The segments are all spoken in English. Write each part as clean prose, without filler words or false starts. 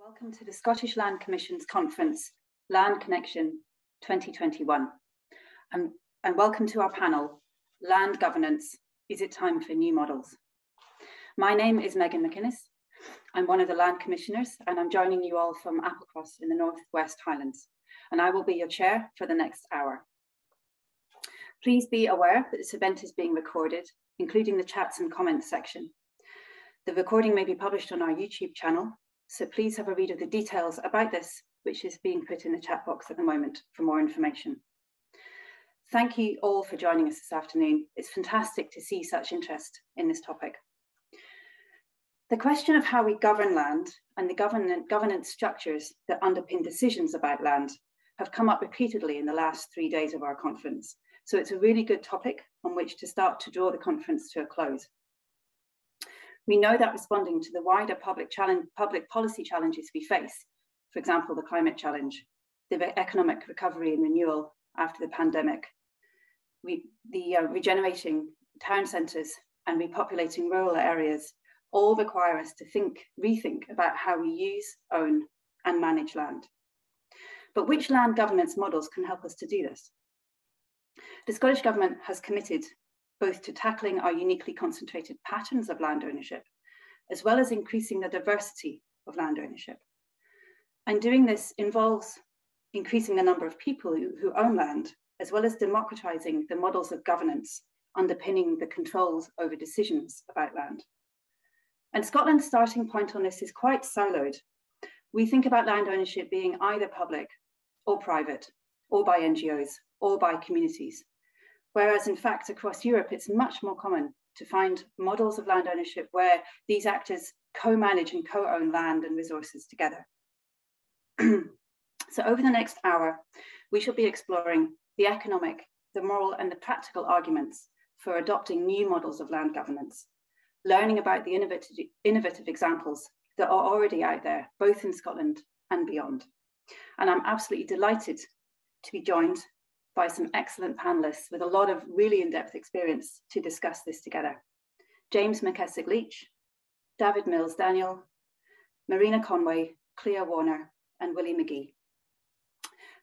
Welcome to the Scottish Land Commission's conference, Land Connection 2021. And welcome to our panel, Land Governance, Is It Time for New Models? My name is MacInnes. I'm one of the Land Commissioners, and I'm joining you all from Applecross in the Northwest Highlands. And I will be your chair for the next hour. Please be aware that this event is being recorded, including the chats and comments section. The recording may be published on our YouTube channel, so please have a read of the details about this, which is being put in the chat box at the moment for more information. Thank you all for joining us this afternoon. It's fantastic to see such interest in this topic. The question of how we govern land and the governance structures that underpin decisions about land have come up repeatedly in the last 3 days of our conference. So it's a really good topic on which to start to draw the conference to a close. We know that responding to the wider public policy challenges we face, for example, the climate challenge, the economic recovery and renewal after the pandemic, regenerating town centres and repopulating rural areas, all require us to rethink about how we use, own and manage land. But which land governance models can help us to do this? The Scottish Government has committed both to tackling our uniquely concentrated patterns of land ownership, as well as increasing the diversity of land ownership. And doing this involves increasing the number of people who own land, as well as democratising the models of governance underpinning the controls over decisions about land. And Scotland's starting point on this is quite siloed. We think about land ownership being either public or private, or by NGOs, or by communities. Whereas in fact, across Europe, it's much more common to find models of land ownership where these actors co-manage and co-own land and resources together. So over the next hour, we shall be exploring the economic, the moral and the practical arguments for adopting new models of land governance, learning about the innovative examples that are already out there, both in Scotland and beyond. And I'm absolutely delighted to be joined by some excellent panelists with a lot of really in-depth experience to discuss this together. James MacKessack-Leitch, Dafydd Mills Daniel, Marina Conway, Clea Warner, and Willie McGhee.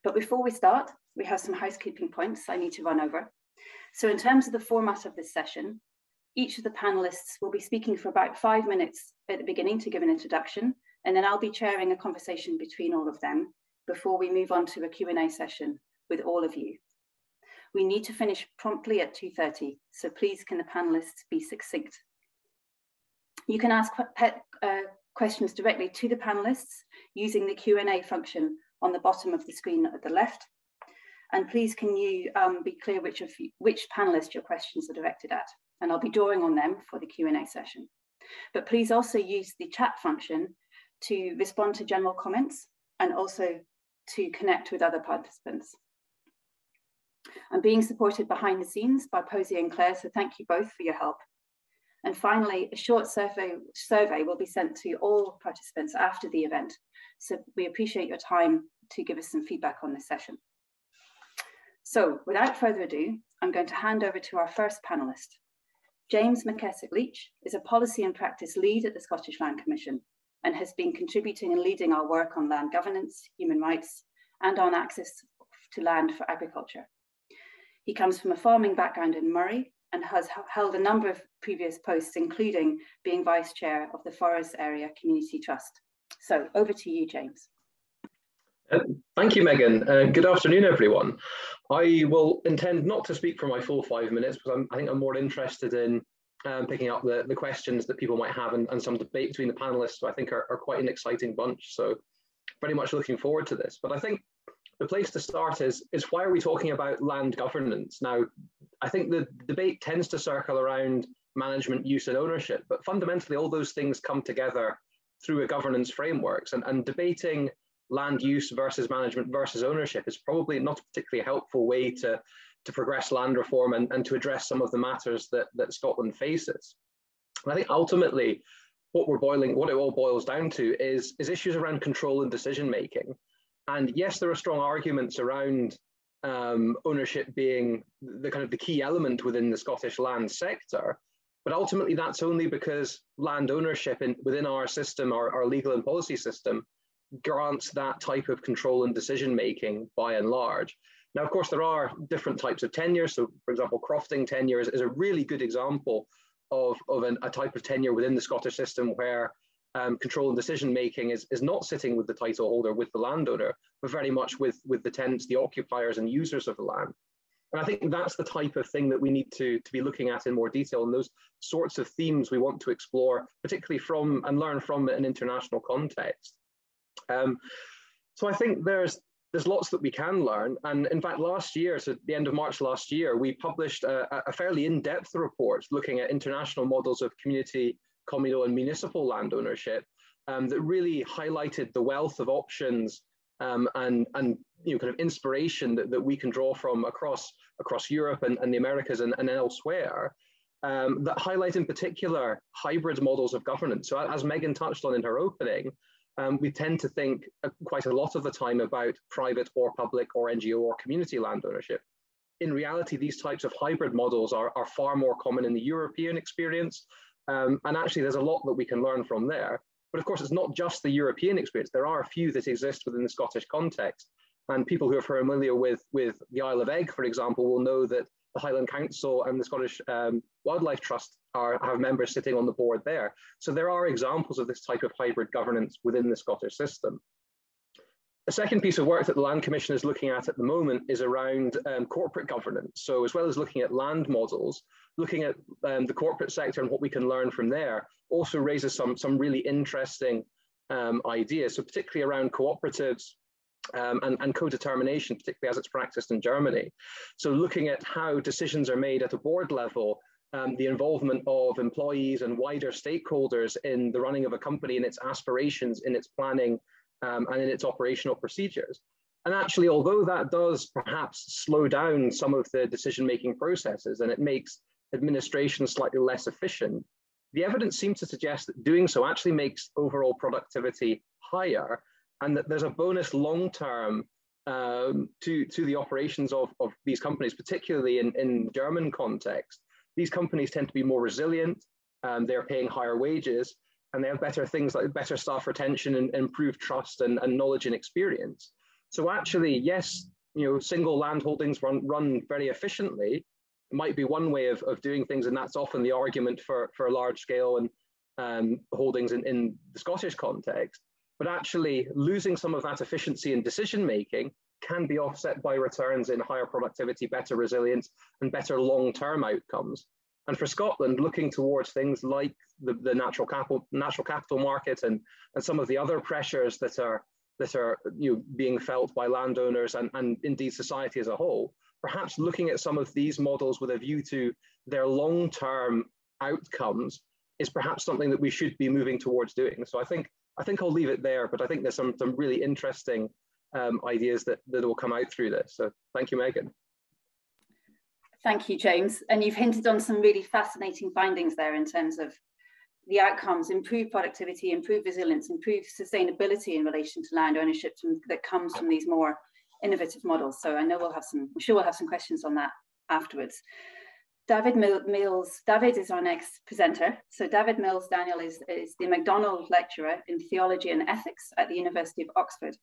But before we start, we have some housekeeping points I need to run over. So in terms of the format of this session, each of the panelists will be speaking for about 5 minutes at the beginning to give an introduction, and then I'll be chairing a conversation between all of them before we move on to a Q&A session with all of you. We need to finish promptly at 2:30, so please can the panelists be succinct. You can ask questions directly to the panelists using the Q&A function on the bottom of the screen at the left. And please can you be clear which panelist your questions are directed at, and I'll be drawing on them for the Q&A session. But please also use the chat function to respond to general comments and also to connect with other participants. I'm being supported behind the scenes by Posey and Claire, so thank you both for your help. And finally, a short survey will be sent to all participants after the event, so we appreciate your time to give us some feedback on this session. So without further ado, I'm going to hand over to our first panellist. James MacKessack-Leitch is a policy and practice lead at the Scottish Land Commission and has been contributing and leading our work on land governance, human rights, and on access to land for agriculture. He comes from a farming background in Moray and has held a number of previous posts, including being Vice Chair of the Forest Area Community Trust. So over to you, James. Thank you, Megan. Good afternoon, everyone. I will intend not to speak for my full 5 minutes because I think I'm more interested in picking up the questions that people might have and some debate between the panelists, who I think are quite an exciting bunch. So very much looking forward to this. But I think the place to start is why are we talking about land governance? Now, I think the debate tends to circle around management, use and ownership, but fundamentally all those things come together through a governance frameworks, and debating land use versus management versus ownership is probably not a particularly helpful way to progress land reform and to address some of the matters that Scotland faces. And I think ultimately what it all boils down to is issues around control and decision making. And yes, there are strong arguments around ownership being the key element within the Scottish land sector, but ultimately that's only because land ownership within our system, our legal and policy system, grants that type of control and decision making by and large. Now, of course, there are different types of tenure. So, for example, crofting tenure is a really good example of a type of tenure within the Scottish system where control and decision making is not sitting with the title holder, with the landowner, but very much with the tenants, the occupiers and users of the land. And I think that's the type of thing that we need to be looking at in more detail, and those sorts of themes we want to explore, particularly from and learn from an international context. So I think there's lots that we can learn. And in fact, last year, so at the end of March last year, we published a fairly in-depth report looking at international models of community, communal and municipal land ownership that really highlighted the wealth of options and kind of inspiration that we can draw from across Europe and the Americas and elsewhere, that highlight in particular hybrid models of governance. So as Megan touched on in her opening, we tend to think quite a lot of the time about private or public or NGO or community land ownership. In reality, these types of hybrid models are far more common in the European experience. And actually, there's a lot that we can learn from there. But of course, it's not just the European experience. There are a few that exist within the Scottish context. And people who are familiar with the Isle of Egg, for example, will know that the Highland Council and the Scottish Wildlife Trust have members sitting on the board there. So there are examples of this type of hybrid governance within the Scottish system. A second piece of work that the Land Commission is looking at the moment is around corporate governance. So as well as looking at land models, looking at the corporate sector and what we can learn from there also raises some really interesting ideas. So particularly around cooperatives and co-determination, particularly as it's practiced in Germany. So looking at how decisions are made at a board level, the involvement of employees and wider stakeholders in the running of a company, in its aspirations, in its planning, and in its operational procedures. And actually, although that does perhaps slow down some of the decision-making processes and it makes administration slightly less efficient, the evidence seems to suggest that doing so actually makes overall productivity higher, and that there's a bonus long-term to the operations of these companies, particularly in German context. These companies tend to be more resilient, they're paying higher wages, and they have better things like better staff retention and improved trust and knowledge and experience. So actually, yes, single land holdings run very efficiently. It might be one way of doing things, and that's often the argument for large scale and holdings in the Scottish context. But actually, losing some of that efficiency in decision making can be offset by returns in higher productivity, better resilience, and better long-term outcomes. And for Scotland, looking towards things like the natural capital market and some of the other pressures that are being felt by landowners and indeed society as a whole, perhaps looking at some of these models with a view to their long-term outcomes is perhaps something that we should be moving towards doing. So I think I'll leave it there, but I think there's some really interesting ideas that will come out through this. So thank you, Megan. Thank you, James. And you've hinted on some really fascinating findings there in terms of the outcomes, improved productivity, improved resilience, improved sustainability in relation to land ownership that comes from these more innovative models. So I know I'm sure we'll have some questions on that afterwards. David is our next presenter. So Dafydd Mills Daniel is the McDonald Lecturer in Theology and Ethics at the University of Oxford,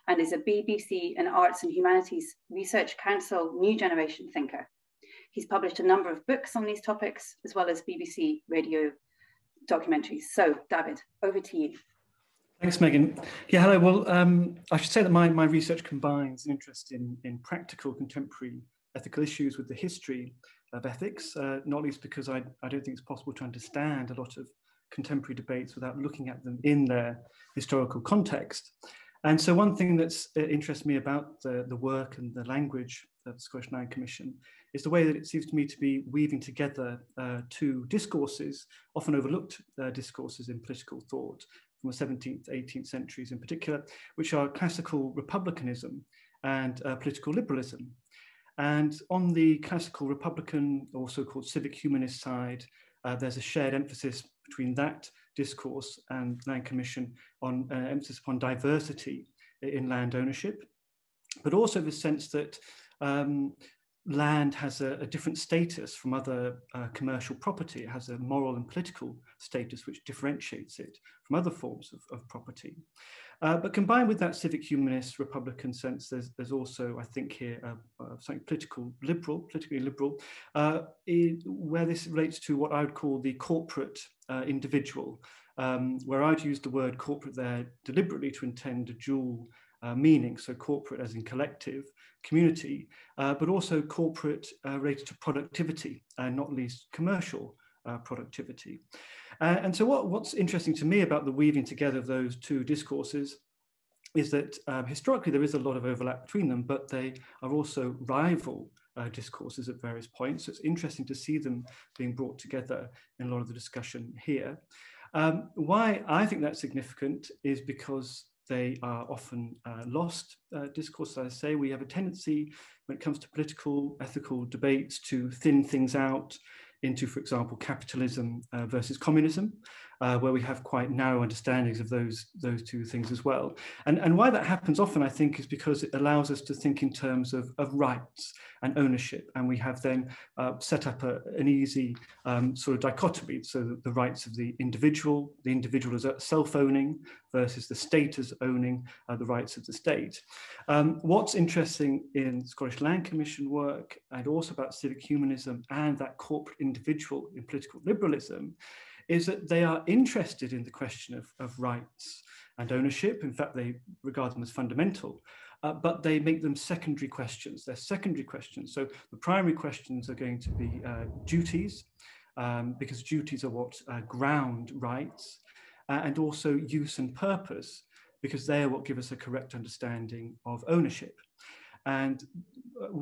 and is a BBC and Arts and Humanities Research Council New Generation thinker. He's published a number of books on these topics, as well as BBC radio documentaries. So, Dafydd, over to you. Thanks, Megan. Yeah, hello. Well, I should say that my research combines an interest in practical contemporary ethical issues with the history of ethics, not least because I don't think it's possible to understand a lot of contemporary debates without looking at them in their historical context. And so one thing that interests me about the work and the language of the Scottish Land Commission is the way that it seems to me to be weaving together two discourses, often overlooked discourses in political thought from the 17th, 18th centuries in particular, which are classical republicanism and political liberalism. And on the classical republican, or so-called civic humanist side, there's a shared emphasis between that discourse and Land Commission on emphasis upon diversity in land ownership, but also the sense that land has a different status from other commercial property. It has a moral and political status which differentiates it from other forms of property. But combined with that civic humanist Republican sense, there's also, I think here, something politically liberal, where this relates to what I would call the corporate individual, where I'd use the word corporate there deliberately to intend a dual meaning, so corporate as in collective, community, but also corporate related to productivity, and not least commercial productivity. And so what's interesting to me about the weaving together of those two discourses is that historically there is a lot of overlap between them, but they are also rival discourses at various points. So it's interesting to see them being brought together in a lot of the discussion here. Why I think that's significant is because they are often lost discourse. As I say, we have a tendency when it comes to political, ethical debates to thin things out into, for example, capitalism versus communism, where we have quite narrow understandings of those two things as well. And why that happens often, I think, is because it allows us to think in terms of rights and ownership. And we have then set up an easy sort of dichotomy. So that the rights of the individual as self-owning versus the state as owning the rights of the state. What's interesting in Scottish Land Commission work, and also about civic humanism and that corporate individual in political liberalism, is that they are interested in the question of rights and ownership. In fact, they regard them as fundamental, but they make them secondary questions. They're secondary questions. So the primary questions are going to be duties, because duties are what ground rights, and also use and purpose, because they are what give us a correct understanding of ownership. And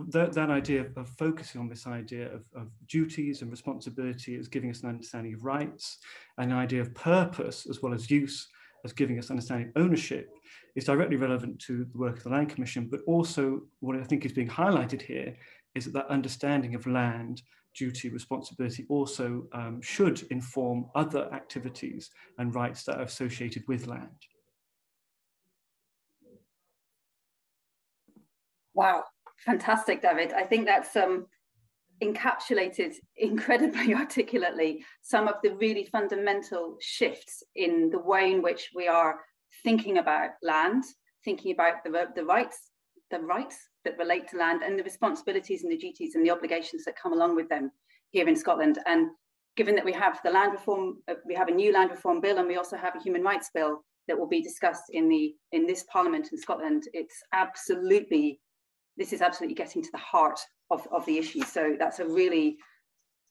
that idea of focusing on this idea of duties and responsibility is giving us an understanding of rights, and an idea of purpose as well as use as giving us understanding of ownership is directly relevant to the work of the Land Commission. But also what I think is being highlighted here is that understanding of land, duty, responsibility also should inform other activities and rights that are associated with land. Wow, fantastic, David. I think that's encapsulated incredibly articulately some of the really fundamental shifts in the way in which we are thinking about land, thinking about the rights that relate to land, and the responsibilities and the duties and the obligations that come along with them here in Scotland. And given that we have the land reform, we have a new land reform bill, and we also have a human rights bill that will be discussed in this Parliament in Scotland, this is absolutely getting to the heart of the issue. So that's a really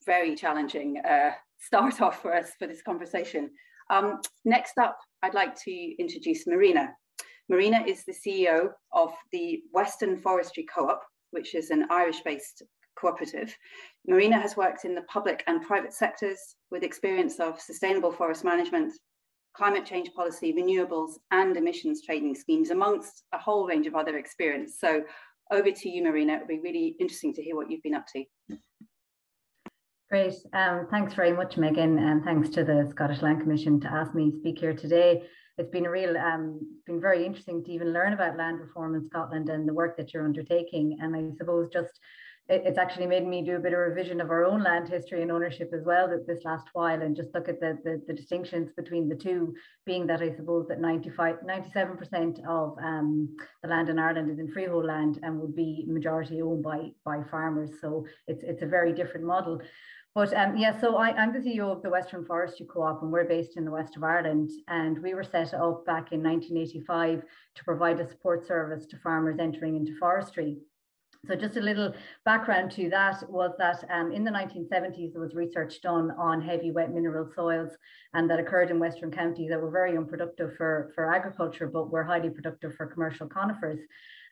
very challenging start off for us for this conversation. Next up, I'd like to introduce Marina. Marina is the CEO of the Western Forestry Co-op, which is an Irish-based cooperative. Marina has worked in the public and private sectors with experience of sustainable forest management, climate change policy, renewables, and emissions trading schemes, amongst a whole range of other experience. So over to you, Marina. It would be really interesting to hear what you've been up to. Great. Thanks very much, Megan, and thanks to the Scottish Land Commission to ask me to speak here today. It's been been very interesting to even learn about land reform in Scotland and the work that you're undertaking. And I suppose it's actually made me do a bit of revision of our own land history and ownership as well this last while, and just look at the distinctions between the two, being that I suppose that 97% of the land in Ireland is in freehold land and would be majority owned by farmers. So it's a very different model. But yeah, so I'm the CEO of the Western Forestry Co-op, and we're based in the west of Ireland. And we were set up back in 1985 to provide a support service to farmers entering into forestry. So just a little background to that was that in the 1970s, there was research done on heavy wet mineral soils, and that occurred in Western counties that were very unproductive for agriculture, but were highly productive for commercial conifers.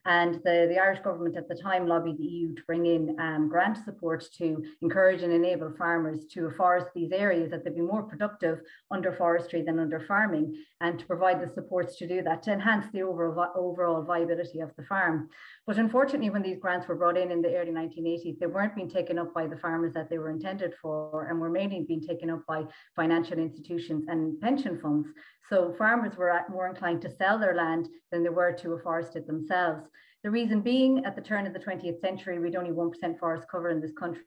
And the Irish government at the time lobbied the EU to bring in grant support to encourage and enable farmers to afforest these areas, that they'd be more productive under forestry than under farming, and to provide the supports to do that, to enhance the overall viability of the farm. But unfortunately, when these grants were brought in the early 1980s, they weren't being taken up by the farmers that they were intended for, and were mainly being taken up by financial institutions and pension funds. So farmers were more inclined to sell their land than they were to afforest it themselves. The reason being, at the turn of the 20th century, we'd only 1% forest cover in this country.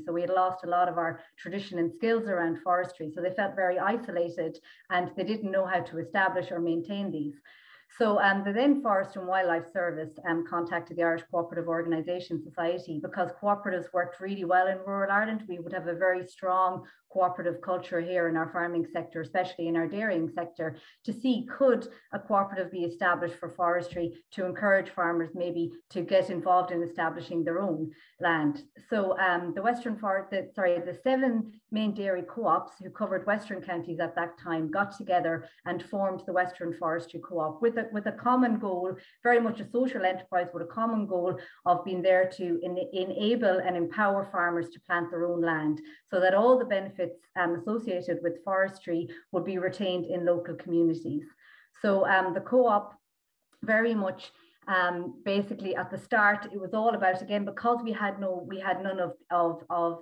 So we had lost a lot of our tradition and skills around forestry. So they felt very isolated, and they didn't know how to establish or maintain these. So the then Forest and Wildlife Service contacted the Irish Cooperative Organisation Society, because cooperatives worked really well in rural Ireland. We would have a very strong cooperative culture here in our farming sector, especially in our dairying sector, to see could a cooperative be established for forestry to encourage farmers maybe to get involved in establishing their own land. So the 7 main dairy co-ops who covered Western counties at that time got together and formed the Western Forestry Co-op with a common goal, very much a social enterprise with a common goal of being there to enable and empower farmers to plant their own land, so that all the benefits associated with forestry would be retained in local communities. So the co-op very much basically at the start, it was all about, again, because we had none of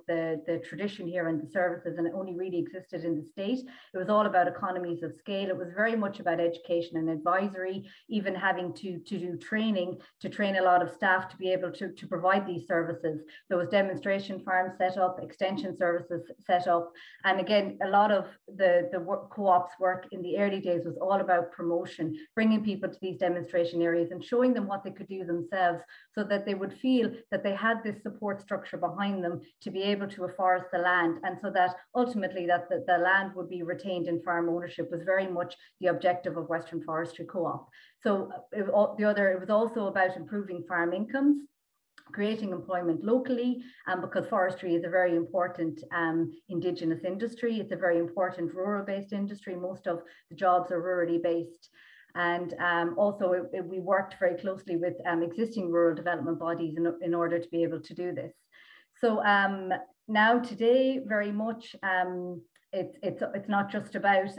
the tradition here and the services, and it only really existed in the state. It was all about economies of scale. It was very much about education and advisory, even having to do training, to train a lot of staff to be able to provide these services. There was demonstration farms set up, extension services set up. And again, a lot of the co-op's work in the early days was all about promotion, bringing people to these demonstration areas and showing them what they could do themselves, so that they would feel that they had this support structure behind them to be able to afforest the land, and so that ultimately that the land would be retained in farm ownership was very much the objective of Western Forestry Co-op. So it was also about improving farm incomes, creating employment locally, because forestry is a very important Indigenous industry. It's a very important rural-based industry. Most of the jobs are rurally based. And also we worked very closely with existing rural development bodies in order to be able to do this. So now today, very much, it's not just about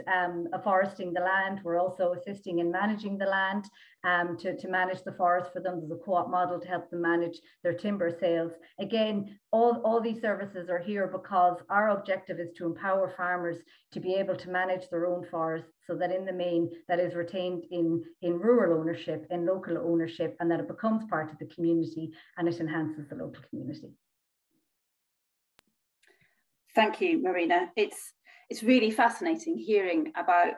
afforesting the land. We're also assisting in managing the land, to manage the forest for them. There's a co-op model to help them manage their timber sales. Again, all these services are here because our objective is to empower farmers to be able to manage their own forests, so that in the main that is retained in rural ownership, in local ownership, and that it becomes part of the community and it enhances the local community. Thank you, Marina. It's really fascinating hearing about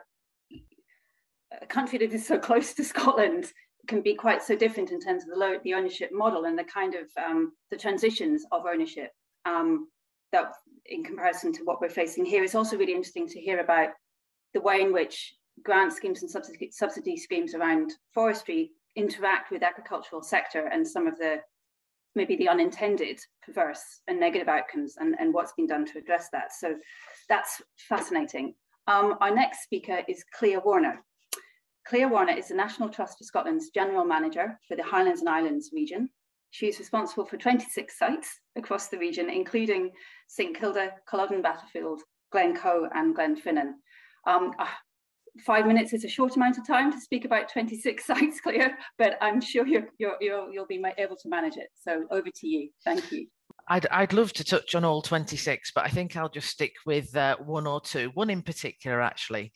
a country that is so close to Scotland, can be quite so different in terms of the ownership model and the kind of the transitions of ownership that in comparison to what we're facing here. It's also really interesting to hear about the way in which grant schemes and subsidy schemes around forestry interact with the agricultural sector and some of the maybe the unintended perverse and negative outcomes, and what's been done to address that. So that's fascinating. Our next speaker is Clea Warner. Clea Warner is the National Trust for Scotland's General Manager for the Highlands and Islands region. She is responsible for 26 sites across the region, including St Kilda, Culloden Battlefield, Glencoe and Glenfinnan. 5 minutes is a short amount of time to speak about 26 sites, Clea, but I'm sure you'll be able to manage it. So over to you. Thank you. I'd love to touch on all 26, but I think I'll just stick with one or two, one in particular, actually.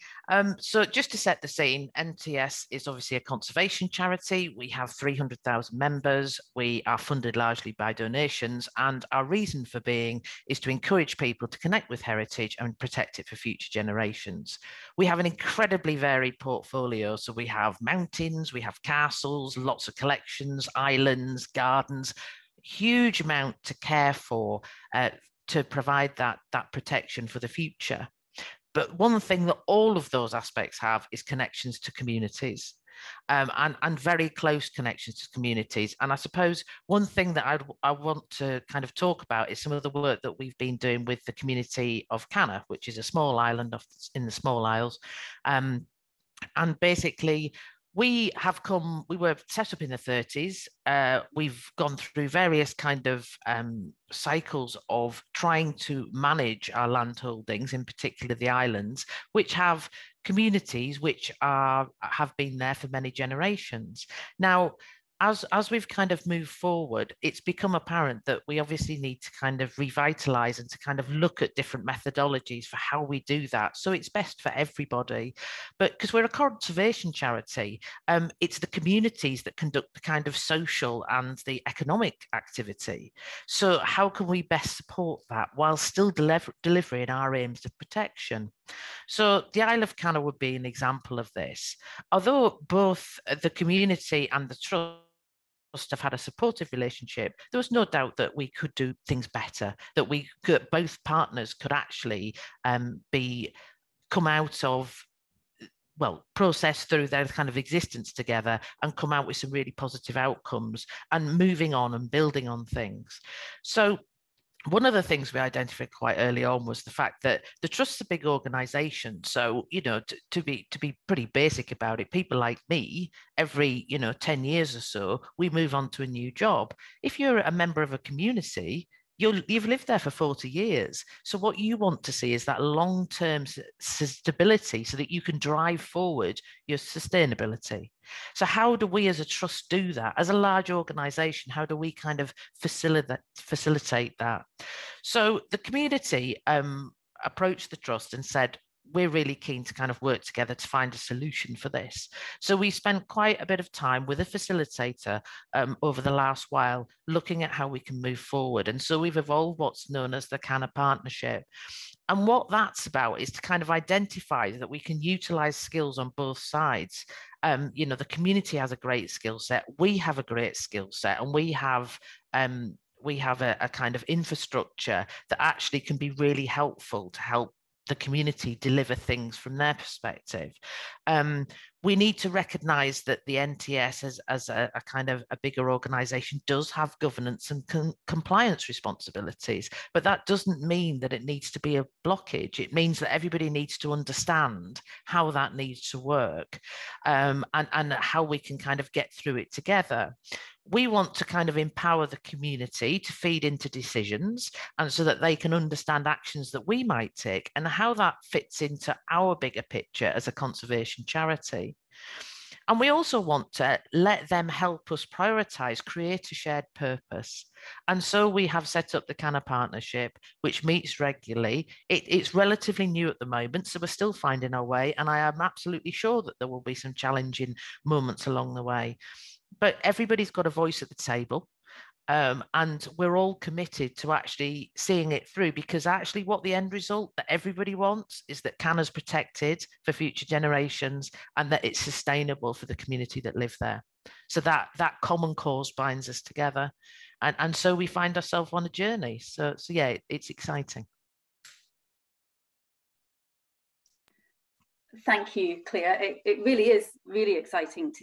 So just to set the scene, NTS is obviously a conservation charity. We have 300,000 members. We are funded largely by donations, and our reason for being is to encourage people to connect with heritage and protect it for future generations. We have an incredibly varied portfolio. So we have mountains, we have castles, lots of collections, islands, gardens, huge amount to care for, to provide that protection for the future. But one thing that all of those aspects have is connections to communities, and very close connections to communities. And I suppose one thing that I want to kind of talk about is some of the work that we've been doing with the community of Canna, which is a small island in the Small Isles. And basically, we were set up in the 30s. We've gone through various kind of cycles of trying to manage our land holdings, in particular the islands, which have communities which have been there for many generations. Now, as we've kind of moved forward, it's become apparent that we obviously need to kind of revitalize and to kind of look at different methodologies for how we do that. So it's best for everybody. But because we're a conservation charity, it's the communities that conduct the kind of social and the economic activity. So how can we best support that while still delivering our aims of protection? So the Isle of Canna would be an example of this. Although both the community and the trust have had a supportive relationship, there was no doubt that we could do things better, that we could, both partners could actually come out of, well, process through their kind of existence together and come out with some really positive outcomes and moving on and building on things. So one of the things we identified quite early on was the fact that the trust's a big organization. So, you know, to be pretty basic about it, people like me, every, 10 years or so, we move on to a new job. If you're a member of a community, you've lived there for 40 years. So what you want to see is that long-term stability so that you can drive forward your sustainability. So how do we as a trust do that? As a large organization, how do we kind of facilitate that? So the community approached the trust and said, we're really keen to kind of work together to find a solution for this. So we spent quite a bit of time with a facilitator over the last while looking at how we can move forward. And so we've evolved what's known as the Canna Partnership. And what that's about is to kind of identify that we can utilize skills on both sides. The community has a great skill set, we have a great skill set, and we have a kind of infrastructure that actually can be really helpful to help the community deliver things from their perspective. We need to recognise that the NTS as a kind of a bigger organisation does have governance and compliance responsibilities, but that doesn't mean that it needs to be a blockage. It means that everybody needs to understand how that needs to work and how we can kind of get through it together. We want to kind of empower the community to feed into decisions and so that they can understand actions that we might take and how that fits into our bigger picture as a conservation charity. And we also want to let them help us prioritise, create a shared purpose. And so we have set up the Canna Partnership, which meets regularly. It's relatively new at the moment, so we're still finding our way. And I am absolutely sure that there will be some challenging moments along the way. But everybody's got a voice at the table. And we're all committed to actually seeing it through, because actually what the end result that everybody wants is that Canna's protected for future generations and that it's sustainable for the community that live there. So that common cause binds us together. And so we find ourselves on a journey. So yeah, it's exciting. Thank you, Clea. It really is really exciting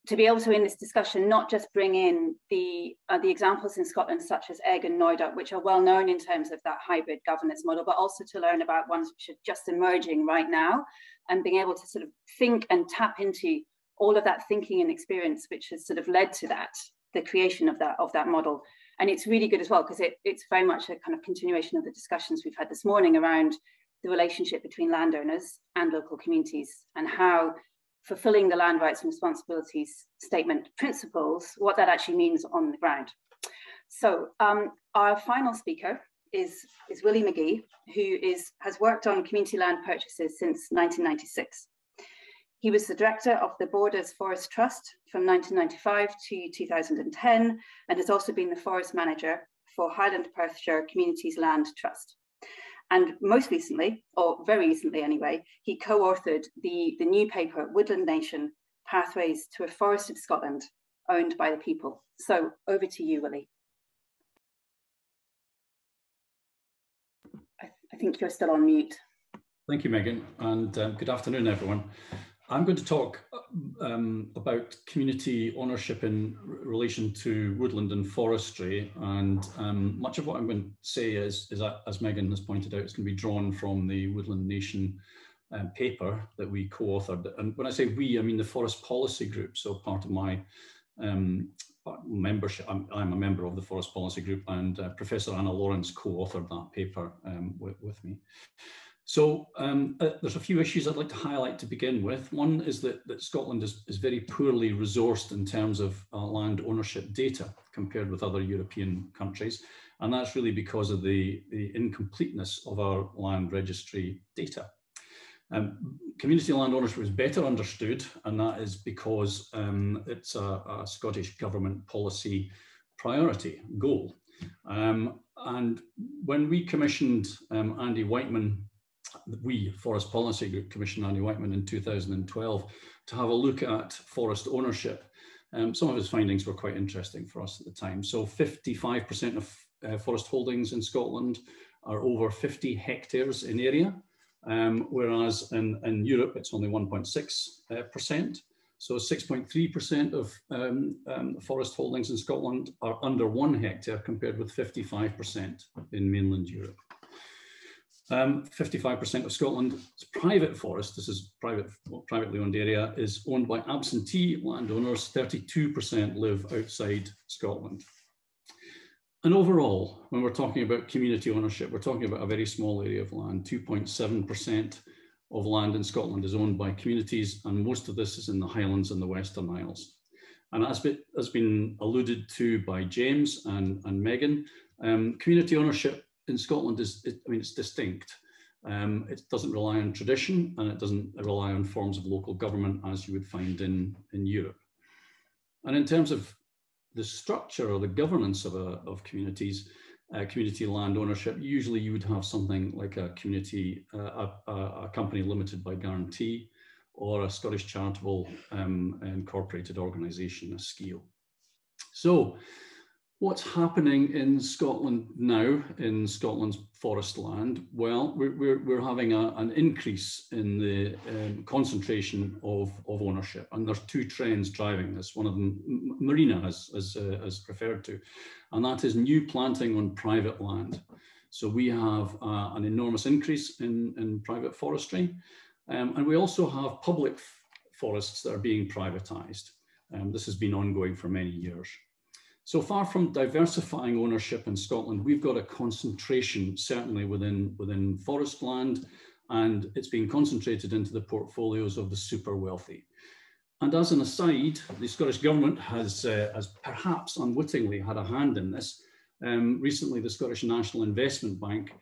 to be able to, in this discussion, not just bring in the examples in Scotland, such as Egg and Noida, which are well known in terms of that hybrid governance model, but also to learn about ones which are just emerging right now, and being able to sort of think and tap into all of that thinking and experience, which has sort of led to the creation of that model. And it's really good as well, because it's very much a kind of continuation of the discussions we've had this morning around the relationship between landowners and local communities, and how fulfilling the land rights and responsibilities statement principles, what that actually means on the ground. So our final speaker is Willie McGhee, who has worked on community land purchases since 1996. He was the director of the Borders Forest Trust from 1995 to 2010, and has also been the forest manager for Highland Perthshire Communities Land Trust. And most recently, or very recently anyway, he co-authored the new paper, Woodland Nation, Pathways to a Forested Scotland, Owned by the People. So over to you, Willie. I think you're still on mute. Thank you, Megan, and good afternoon, everyone. I'm going to talk about community ownership in relation to woodland and forestry, and much of what I'm going to say is as Megan has pointed out, it's going to be drawn from the Woodland Nation paper that we co-authored. And when I say we, I mean the Forest Policy Group. So part of my membership, I'm a member of the Forest Policy Group, and Professor Anna Lawrence co-authored that paper with me. So there's a few issues I'd like to highlight to begin with. One is that Scotland is very poorly resourced in terms of land ownership data compared with other European countries. And that's really because of the incompleteness of our land registry data. Community land ownership is better understood, and that is because it's a Scottish Government policy priority goal. And when we commissioned Andy Whiteman, we, Forest Policy Group, commissioned Andy Whiteman in 2012 to have a look at forest ownership. Some of his findings were quite interesting for us at the time. So 55% of forest holdings in Scotland are over 50 hectares in area, whereas in Europe it's only 1.6%. So 6.3% of forest holdings in Scotland are under 1 hectare compared with 55% in mainland Europe. 55% of Scotland's private forest, this is privately owned area, is owned by absentee landowners. 32% live outside Scotland. And overall, when we're talking about community ownership, we're talking about a very small area of land. 2.7% of land in Scotland is owned by communities, and most of this is in the Highlands and the Western Isles. And as has been alluded to by James and Megan, community ownership in Scotland it's distinct. It doesn't rely on tradition, and it doesn't rely on forms of local government as you would find in Europe. And in terms of the structure or the governance of communities, community land ownership, usually you would have something like a community, a company limited by guarantee, or a Scottish charitable incorporated organisation, a SCIO. So what's happening in Scotland now, in Scotland's forest land? Well, we're having an increase in the concentration of ownership, and there's two trends driving this. One of them, Marina has referred to, and that is new planting on private land. So we have an enormous increase in private forestry, and we also have public forests that are being privatised. This has been ongoing for many years. So far from diversifying ownership in Scotland, we've got a concentration certainly within forest land, and it's being concentrated into the portfolios of the super wealthy. And as an aside, the Scottish Government has perhaps unwittingly had a hand in this. Recently, the Scottish National Investment Bank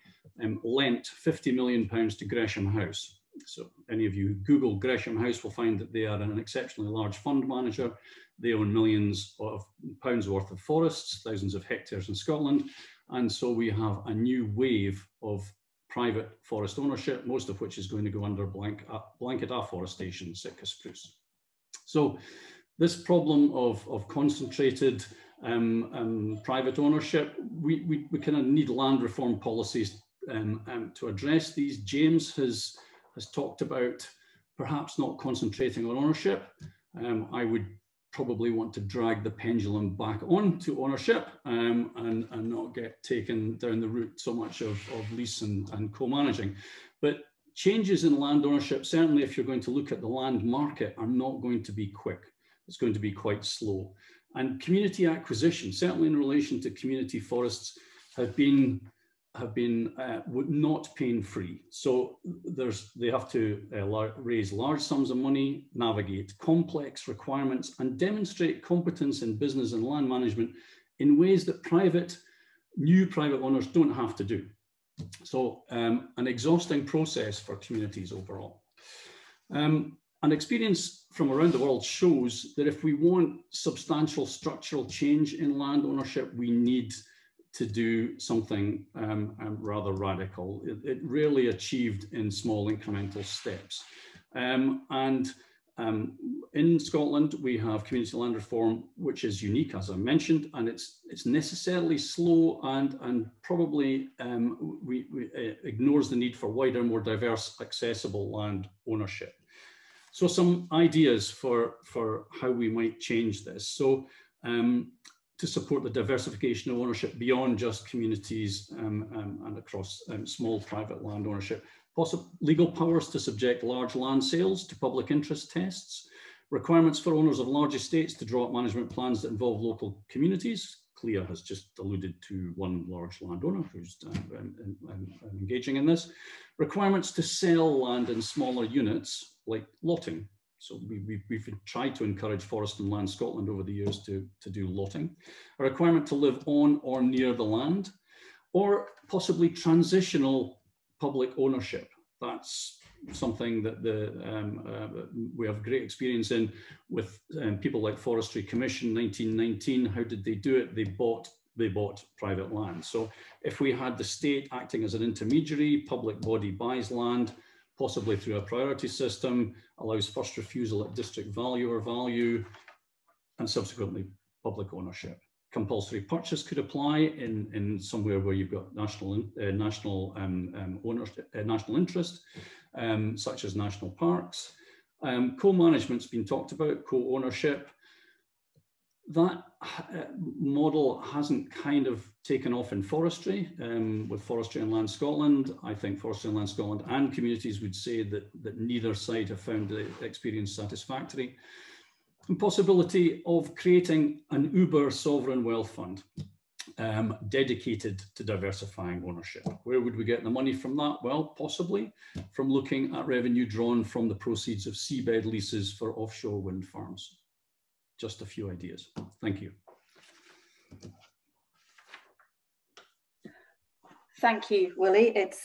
lent £50 million to Gresham House. So any of you who Google Gresham House will find that they are an exceptionally large fund manager. They own millions of pounds worth of forests, thousands of hectares in Scotland. And so we have a new wave of private forest ownership, most of which is going to go under blanket afforestation, Sitka spruce. So this problem of concentrated private ownership, we kind of need land reform policies to address these. James has talked about perhaps not concentrating on ownership. I would probably want to drag the pendulum back onto ownership and not get taken down the route so much of lease and co-managing. But changes in land ownership, certainly if you're going to look at the land market, are not going to be quick. It's going to be quite slow. And community acquisition, certainly in relation to community forests, have been not pain-free. So they have to raise large sums of money, navigate complex requirements, and demonstrate competence in business and land management in ways that new private owners don't have to do. So an exhausting process for communities overall. And experience from around the world shows that if we want substantial structural change in land ownership, we need to do something rather radical. It rarely achieved in small incremental steps. In Scotland, we have community land reform, which is unique, as I mentioned, and it's necessarily slow and probably ignores the need for wider, more diverse, accessible land ownership. So some ideas for how we might change this. So to support the diversification of ownership beyond just communities and across small private land ownership. Legal powers to subject large land sales to public interest tests. Requirements for owners of large estates to draw up management plans that involve local communities. Clea has just alluded to one large landowner who's engaging in this. Requirements to sell land in smaller units, like lotting. So we've tried to encourage Forest and Land Scotland over the years to do lotting. A requirement to live on or near the land, or possibly transitional public ownership. That's something that we have great experience in with people like Forestry Commission 1919. How did they do it? They bought private land. So if we had the state acting as an intermediary, public body buys land, possibly through a priority system, allows first refusal at district value or value, and subsequently public ownership. Compulsory purchase could apply in somewhere where you've got national interest, such as national parks. Co-management's been talked about, co-ownership. That model hasn't kind of taken off in forestry. With Forestry and Land Scotland, I think Forestry and Land Scotland and communities would say that neither side have found the experience satisfactory. And possibility of creating an Uber sovereign wealth fund dedicated to diversifying ownership. Where would we get the money from that? Well, possibly from looking at revenue drawn from the proceeds of seabed leases for offshore wind farms. Just a few ideas. Thank you. Thank you, Willie. It's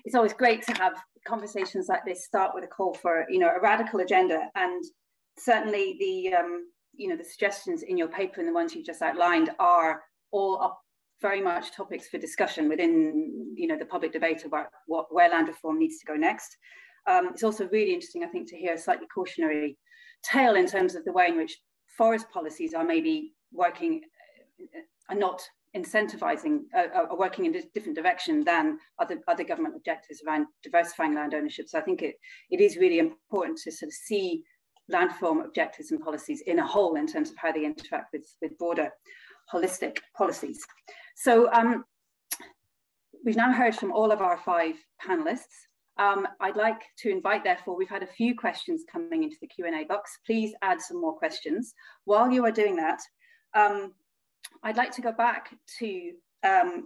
it's always great to have conversations like this start with a call for a radical agenda, and certainly the the suggestions in your paper and the ones you just outlined are all up very much topics for discussion within the public debate about where land reform needs to go next. It's also really interesting, I think, to hear a slightly cautionary tale in terms of the way in which forest policies are maybe working, are not incentivizing, are working in a different direction than other government objectives around diversifying land ownership. So I think it is really important to sort of see land reform objectives and policies in a whole in terms of how they interact with broader holistic policies. So we've now heard from all of our 5 panelists. I'd like to invite, therefore, we've had a few questions coming into the Q&A box. Please add some more questions. While you are doing that, I'd like to go back to our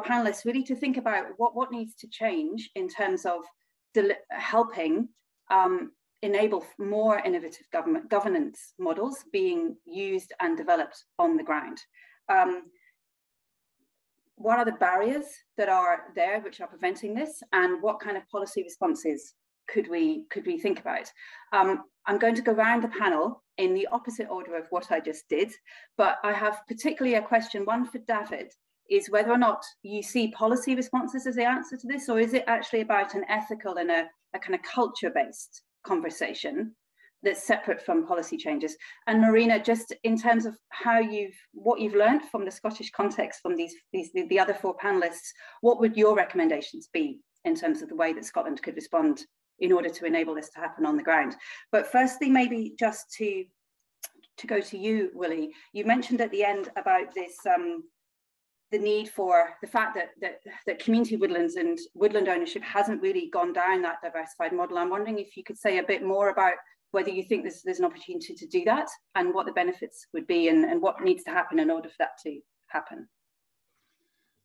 panelists, really to think about what needs to change in terms of helping enable more innovative governance models being used and developed on the ground. What are the barriers that are there which are preventing this, and what kind of policy responses could we think about? I'm going to go around the panel in the opposite order of what I just did, but I have particularly a question, one for David, is whether or not you see policy responses as the answer to this, or is it actually about an ethical and a kind of culture-based conversation that's separate from policy changes? And Marina, just in terms of what you've learned from the Scottish context from the other 4 panelists, what would your recommendations be in terms of the way that Scotland could respond in order to enable this to happen on the ground? But firstly, maybe just to go to you, Willie, you mentioned at the end about this the need for the fact that community woodlands and woodland ownership hasn't really gone down that diversified model. I'm wondering if you could say a bit more about whether you think there's an opportunity to do that, and what the benefits would be, and what needs to happen in order for that to happen.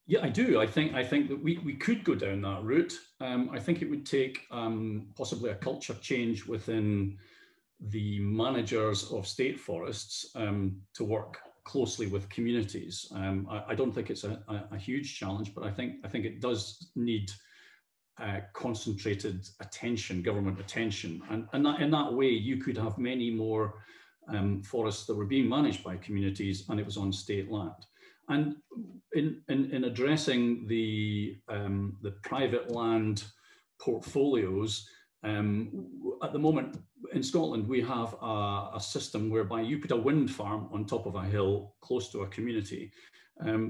Yeah, I do. I think that we could go down that route. I think it would take possibly a culture change within the managers of state forests to work closely with communities. I don't think it's a huge challenge, but I think it does need concentrated attention, government attention, and that, in that way you could have many more forests that were being managed by communities and it was on state land. And in addressing the private land portfolios, at the moment in Scotland we have a system whereby you put a wind farm on top of a hill close to a community.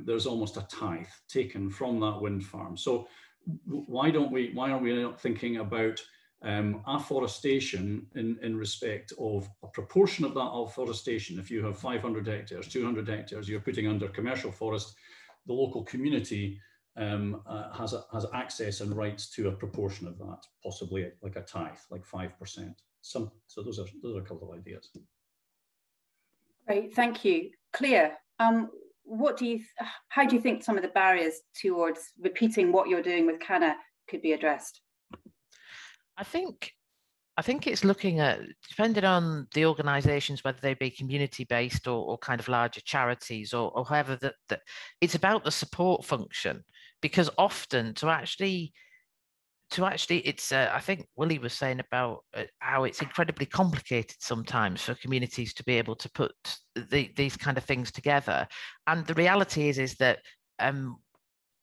There's almost a tithe taken from that wind farm. So why are we not thinking about afforestation in respect of a proportion of that afforestation? If you have 500 hectares, 200 hectares, you're putting under commercial forest, the local community has access and rights to a proportion of that, possibly like a tithe, like 5%. So those are a couple of ideas. Great, thank you. Clea, how do you think some of the barriers towards repeating what you're doing with CANA could be addressed? I think it's looking at, depending on the organisations, whether they be community-based or kind of larger charities or however, that it's about the support function, because often to actually it's I think Willie was saying about how it's incredibly complicated sometimes for communities to be able to put these kind of things together, and the reality is that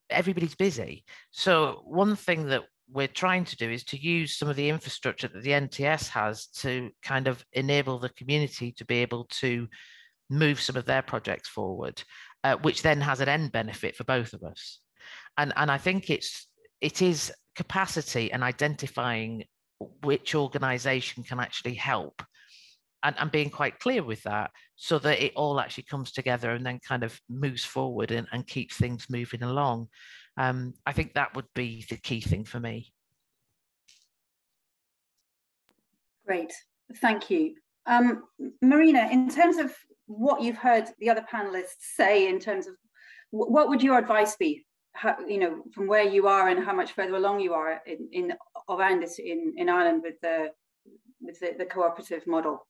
everybody's busy. So one thing that we're trying to do is to use some of the infrastructure that the NTS has to kind of enable the community to be able to move some of their projects forward, which then has an end benefit for both of us. And I think it is capacity and identifying which organisation can actually help, and being quite clear with that, so that it all actually comes together and then kind of moves forward and keeps things moving along. I think that would be the key thing for me. Great, thank you. Marina, in terms of what you've heard the other panelists say, in terms of what would your advice be? How, you know, from where you are and how much further along you are around this in Ireland with the cooperative model?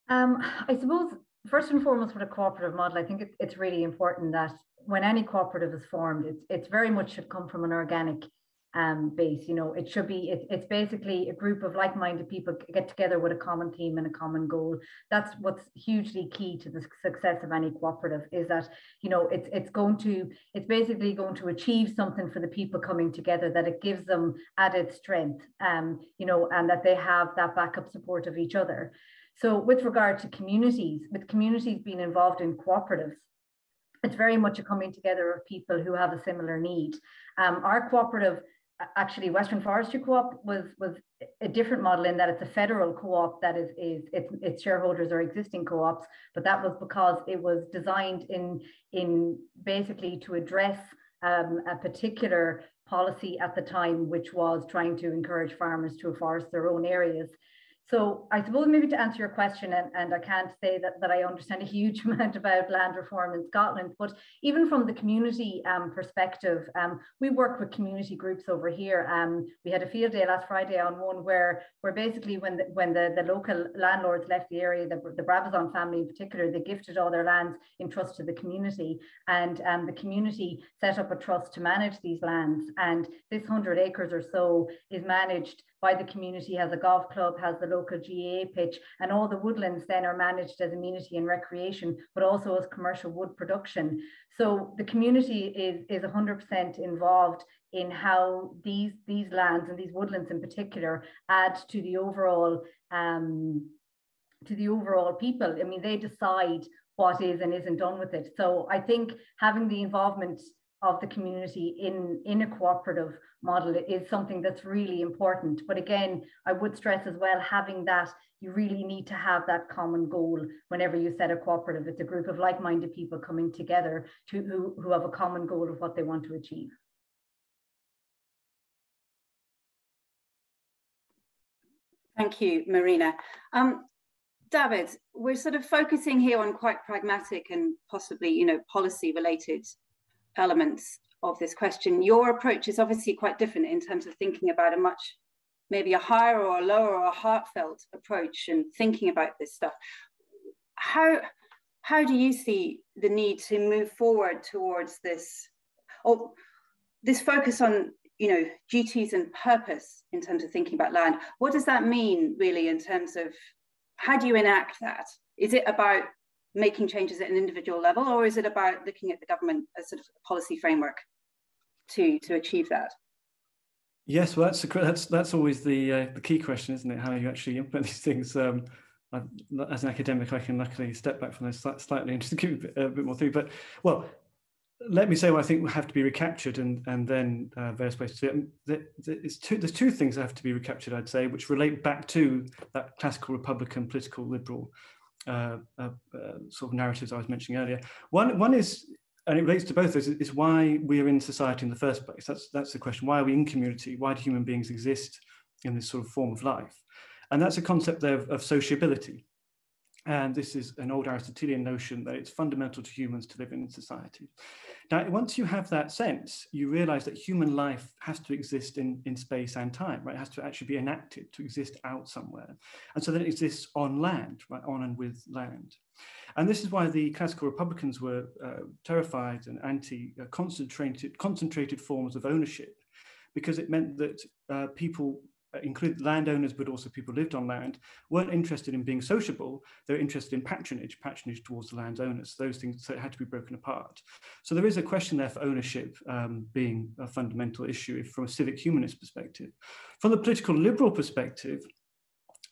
I suppose first and foremost, with a cooperative model, I think it's really important that when any cooperative is formed, it's very much should come from an organic base. You know, it should be, it's basically a group of like-minded people get together with a common theme and a common goal. That's what's hugely key to the success of any cooperative, is that, you know, it's basically going to achieve something for the people coming together, that it gives them added strength, you know, and that they have that backup support of each other. So with regard to communities, with communities being involved in cooperatives, it's very much a coming together of people who have a similar need. Our cooperative, actually Western Forestry Co-op, was a different model in that it's a federal co-op that its shareholders are existing co-ops, but that was because it was designed in basically to address a particular policy at the time, which was trying to encourage farmers to afforest their own areas. So I suppose maybe to answer your question, and I can't say that I understand a huge amount about land reform in Scotland, but even from the community perspective, we work with community groups over here. We had a field day last Friday on one where basically when the local landlords left the area, the Brabazon family in particular, they gifted all their lands in trust to the community, and the community set up a trust to manage these lands, and this 100 acres or so is managed by the community, has a golf club, has the local GAA pitch, and all the woodlands then are managed as amenity and recreation, but also as commercial wood production. So the community is 100% involved in how these lands and these woodlands in particular add to the overall people. I mean, they decide what is and isn't done with it. So I think having the involvement of the community in a cooperative model is something that's really important. But again, I would stress as well, having that, you really need to have that common goal whenever you set a cooperative. It's a group of like-minded people coming together who have a common goal of what they want to achieve. Thank you, Marina. David, we're sort of focusing here on quite pragmatic and possibly, you know, policy-related elements of this question. Your approach is obviously quite different in terms of thinking about maybe a higher or a lower or a heartfelt approach and thinking about this stuff. How do you see the need to move forward towards this, or this focus on, you know, duties and purpose in terms of thinking about land? What does that mean really in terms of how do you enact that? Is it about making changes at an individual level, or is it about looking at the government as sort of a policy framework to achieve that? Yes, well, that's always the key question, isn't it? How you actually implement these things. As an academic, I can luckily step back from those slightly and just give a bit more through. But well, let me say what I think will have to be recaptured, and then various ways to do it. There's two things that have to be recaptured, I'd say, which relate back to that classical Republican, political, liberal sort of narratives I was mentioning earlier. One is, and it relates to both those, is why we are in society in the first place. That's the question. Why are we in community? Why do human beings exist in this sort of form of life? And that's a concept there of sociability. And this is an old Aristotelian notion that it's fundamental to humans to live in society. Now, once you have that sense, you realize that human life has to exist in space and time, right? It has to actually be enacted, to exist out somewhere. And so then it exists on land, right? On and with land. And this is why the classical Republicans were terrified and concentrated forms of ownership, because it meant that people, include landowners, but also people who lived on land, weren't interested in being sociable. They were interested in patronage towards the landowners. Those things, so it had to be broken apart. So there is a question there for ownership being a fundamental issue from a civic humanist perspective. From the political liberal perspective,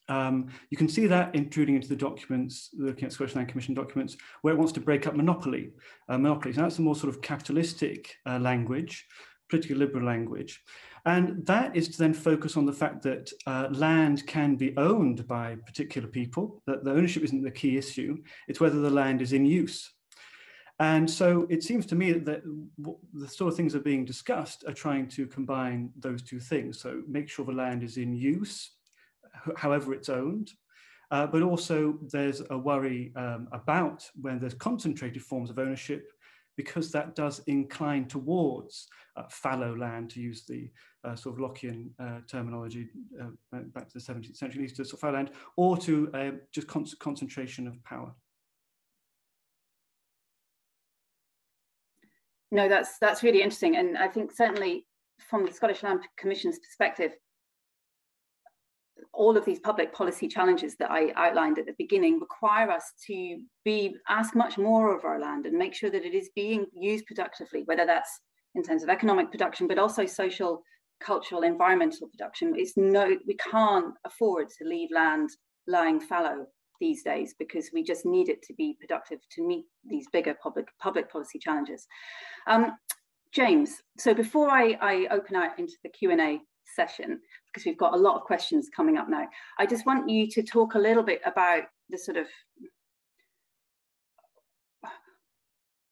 you can see that intruding into the documents, looking at Scottish Land Commission documents, where it wants to break up monopolies. Now that's a more sort of capitalistic language, political liberal language. And that is to then focus on the fact that land can be owned by particular people, that the ownership isn't the key issue, it's whether the land is in use. And so it seems to me that the sort of things that are being discussed are trying to combine those two things. So make sure the land is in use, however it's owned, but also there's a worry about when there's concentrated forms of ownership, because that does incline towards fallow land, to use the sort of Lockean terminology back to the 17th century, leads to sort of fallow land, or to just concentration of power. No, that's really interesting. And I think certainly from the Scottish Land Commission's perspective, all of these public policy challenges that I outlined at the beginning require us to ask much more of our land and make sure that it is being used productively, whether that's in terms of economic production, but also social, cultural, environmental production. We can't afford to leave land lying fallow these days, because we just need it to be productive to meet these bigger public policy challenges. James, so before I open out into the Q&A session, because we've got a lot of questions coming up now, I just want you to talk a little bit about the sort of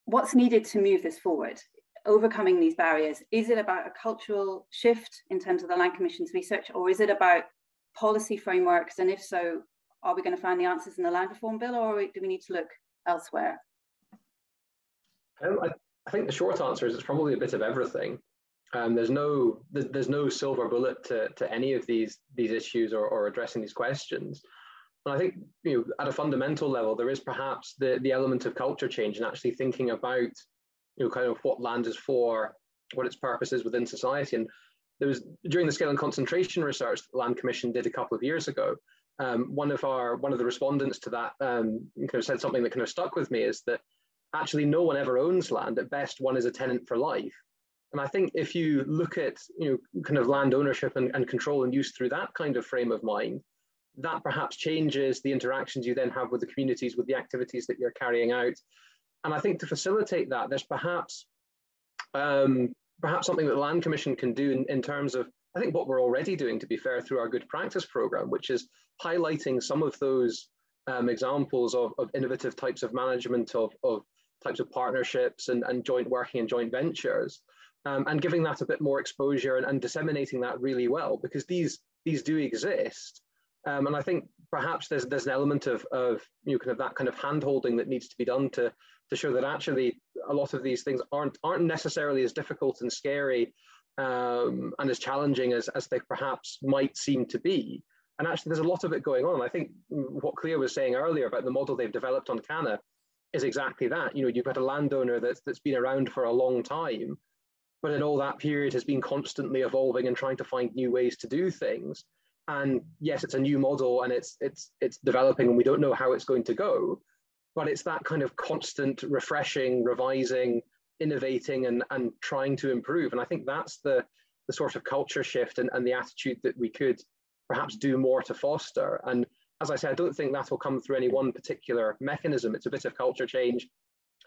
what's needed to move this forward, overcoming these barriers. Is it about a cultural shift in terms of the Land Commission's research, or is it about policy frameworks? And if so, are we going to find the answers in the Land Reform Bill, or do we need to look elsewhere? I think the short answer is it's probably a bit of everything. There's no silver bullet to any of these issues or addressing these questions. And I think, at a fundamental level, there is perhaps the element of culture change and actually thinking about, kind of what land is for, what its purpose is within society. And there was, during the scale and concentration research that the Land Commission did a couple of years ago, one of the respondents to that kind of said something that kind of stuck with me, is that actually no one ever owns land. At best, one is a tenant for life. And I think if you look at kind of land ownership and control and use through that kind of frame of mind, that perhaps changes the interactions you then have with the communities, with the activities that you're carrying out. And I think to facilitate that, there's perhaps something that the Land Commission can do in terms of, I think, what we're already doing, to be fair, through our Good Practice programme, which is highlighting some of those examples of innovative types of management, of types of partnerships and joint working and joint ventures, and giving that a bit more exposure and disseminating that really well, because these do exist. And I think perhaps there's an element of kind of that kind of hand-holding that needs to be done to show that actually a lot of these things aren't necessarily as difficult and scary and as challenging as they perhaps might seem to be. And actually there's a lot of it going on. I think what Clea was saying earlier about the model they've developed on Canna is exactly that. You've got a landowner that's been around for a long time, but in all that period has been constantly evolving and trying to find new ways to do things. And yes, it's a new model and it's developing and we don't know how it's going to go, but it's that kind of constant refreshing, revising, innovating and trying to improve. And I think that's the sort of culture shift and the attitude that we could perhaps do more to foster. And as I said, I don't think that will come through any one particular mechanism. It's a bit of culture change,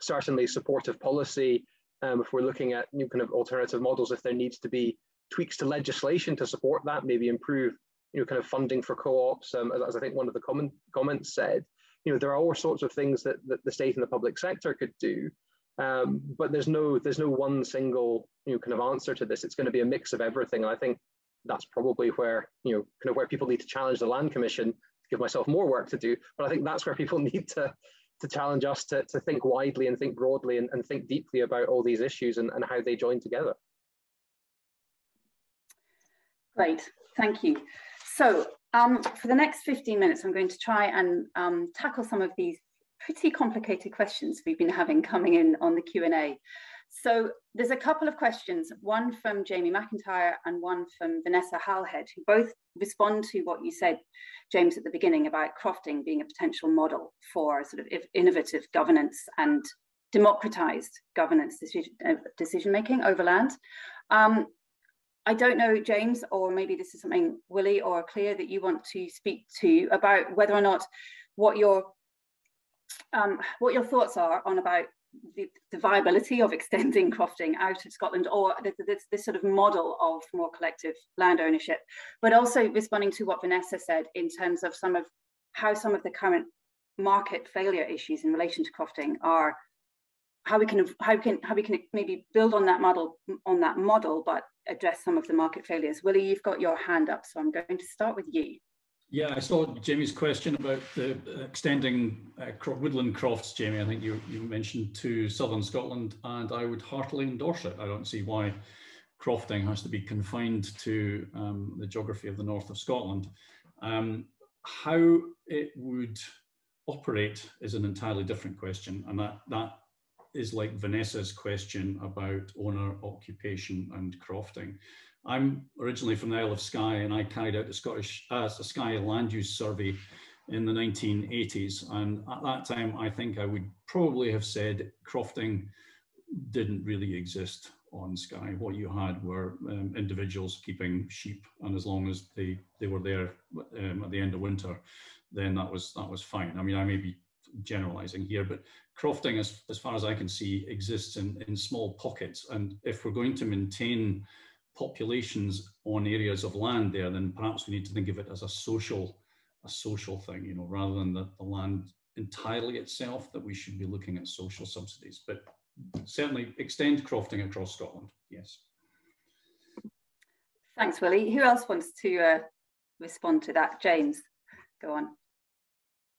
certainly supportive policy. If we're looking at new kind of alternative models, if there needs to be tweaks to legislation to support that, maybe improve kind of funding for co-ops, as I think one of the comments said, there are all sorts of things that the state and the public sector could do, but there's no one single kind of answer to this. It's going to be a mix of everything, and I think that's probably where kind of where people need to challenge the Land Commission to give myself more work to do, but I think that's where people need to challenge us to think widely and think broadly and think deeply about all these issues and how they join together. Great, thank you. So for the next 15 minutes, I'm going to try and tackle some of these pretty complicated questions we've been having coming in on the Q&A. So there's a couple of questions, one from Jamie McIntyre and one from Vanessa Halhead, who both respond to what you said, James, at the beginning about crofting being a potential model for sort of innovative governance and democratized governance decision-making over land. I don't know, James, or maybe this is something, Willie or Clea, that you want to speak to about whether or not what your thoughts are on about the viability of extending crofting out of Scotland, or this sort of model of more collective land ownership, but also responding to what Vanessa said in terms of how some of the current market failure issues in relation to crofting are, how we can maybe build on that model, but address some of the market failures. Willie, you've got your hand up, so I'm going to start with you. Yeah, I saw Jamie's question about the extending woodland crofts, Jamie. I think you mentioned to southern Scotland, and I would heartily endorse it. I don't see why crofting has to be confined to the geography of the north of Scotland. How it would operate is an entirely different question, and that is like Vanessa's question about owner occupation and crofting. I'm originally from the Isle of Skye, and I carried out a Skye land use survey in the 1980s. And at that time, I think I would probably have said crofting didn't really exist on Skye. What you had were individuals keeping sheep, and as long as they were there at the end of winter, then that was fine. I mean, I may be generalizing here, but crofting, as far as I can see, exists in small pockets. And if we're going to maintain populations on areas of land there, then perhaps we need to think of it as a social thing, you know, rather than the land entirely itself, that we should be looking at social subsidies. But certainly extend crofting across Scotland, yes. Thanks, Willie. Who else wants to respond to that? James, go on.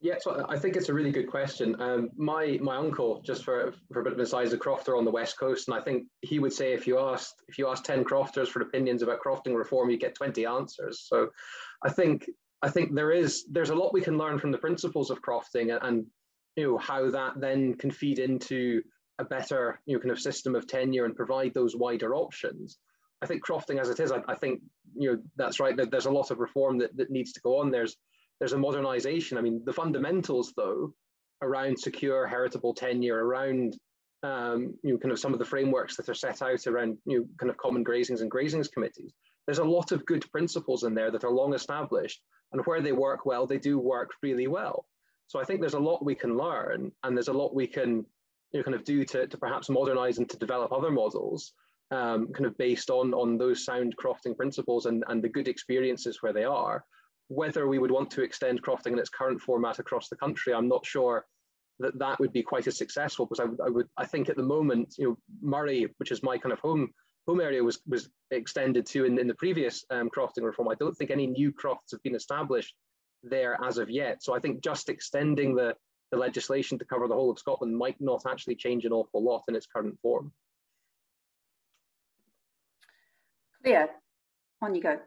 Yeah, so I think it's a really good question. My uncle, just for a bit of insight, is a crofter on the West Coast, and I think he would say if you asked 10 crofters for opinions about crofting reform, you get 20 answers. So I think there's a lot we can learn from the principles of crofting, and you know how that then can feed into a better kind of system of tenure and provide those wider options. I think crofting as it is, I think that's right, that there's a lot of reform that needs to go on. There's a modernization. I mean, the fundamentals, though, around secure heritable tenure, around kind of some of the frameworks that are set out around kind of common grazings and grazings committees. There's a lot of good principles in there that are long established, and where they work well, they do work really well. So I think there's a lot we can learn, and there's a lot we can kind of do to perhaps modernize and to develop other models, kind of based on those sound crofting principles and the good experiences where they are. Whether we would want to extend crofting in its current format across the country, I'm not sure that would be quite as successful, because I think at the moment, Murray, which is my kind of home area, was extended to in the previous crofting reform. I don't think any new crofts have been established there as of yet. So I think just extending the legislation to cover the whole of Scotland might not actually change an awful lot in its current form. Clea, on you go.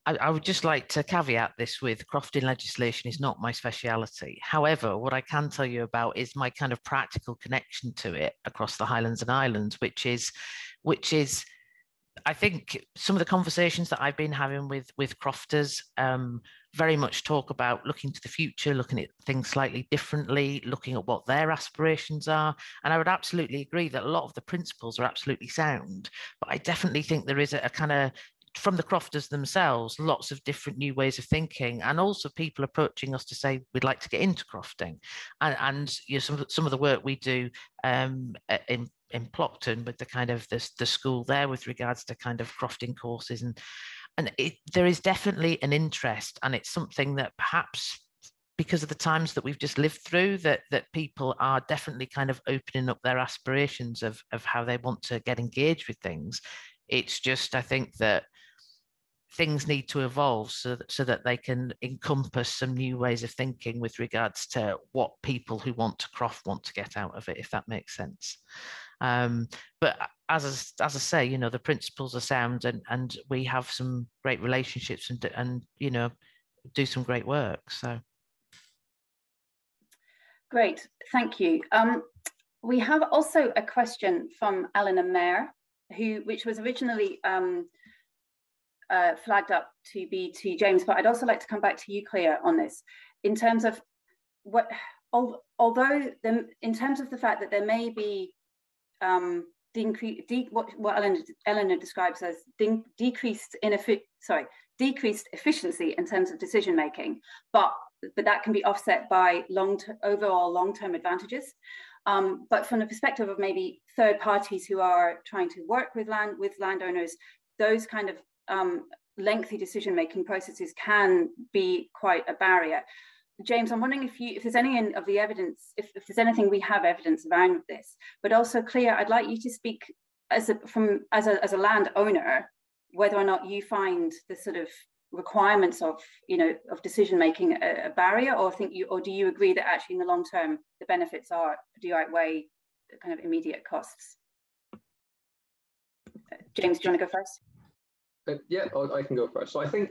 I would just like to caveat this with crofting legislation is not my speciality. However, what I can tell you about is my kind of practical connection to it across the Highlands and Islands, which is I think some of the conversations that I've been having with crofters very much talk about looking to the future, looking at things slightly differently, looking at what their aspirations are. And I would absolutely agree that a lot of the principles are absolutely sound, but I definitely think there is a kind of, from the crofters themselves, lots of different new ways of thinking, and also people approaching us to say we'd like to get into crofting, and some of the work we do in Plockton with the kind of the school there with regards to kind of crofting courses, and there is definitely an interest, and it's something that perhaps because of the times that we've just lived through, that people are definitely kind of opening up their aspirations of how they want to get engaged with things. It's just, I think that things need to evolve so that they can encompass some new ways of thinking with regards to what people who want to croft want to get out of it, if that makes sense. But as I say, you know, the principles are sound, and we have some great relationships and you know, do some great work. So great, thank you. We have also a question from Eleanor Mayer, which was originally flagged up to be to James, but I'd also like to come back to you, Clea, on this, in terms of what, although in terms of the fact that there may be what Eleanor describes as decreased efficiency in terms of decision making, but that can be offset by overall long-term advantages. But from the perspective of maybe third parties who are trying to work with landowners, those kind of lengthy decision-making processes can be quite a barrier. James, I'm wondering if there's any of the evidence, if there's anything we have evidence around this, but also Clea, I'd like you to speak as a landowner, whether or not you find the sort of requirements of, you know, of decision-making a barrier, or do you agree that actually in the long term, the benefits do outweigh the kind of immediate costs? James, do you want to go first? Yeah, I can go first. So I think